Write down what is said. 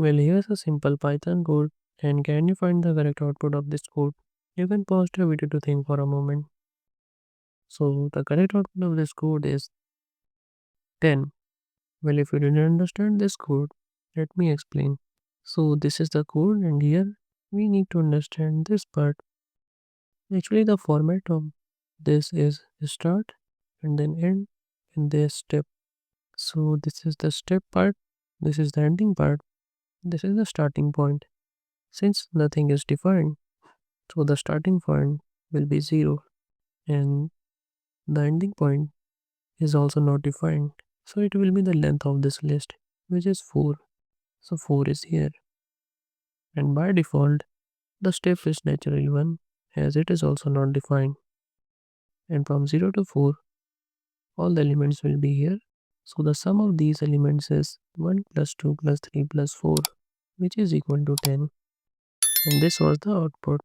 Well, here's a simple Python code, and can you find the correct output of this code? You can pause the video to think for a moment. So, the correct output of this code is 10. Well, if you didn't understand this code, let me explain. So, this is the code, and here we need to understand this part. Actually, the format of this is start and then end in this step. So, this is the step part, this is the ending part, this is the starting point. Since nothing is defined, so the starting point will be 0 and the ending point is also not defined. So it will be the length of this list, which is 4. So 4 is here. And by default, the step is naturally 1 as it is also not defined. And from 0 to 4, all the elements will be here. So the sum of these elements is 1 plus 2 plus 3 plus 4, which is equal to 10. And this was the output.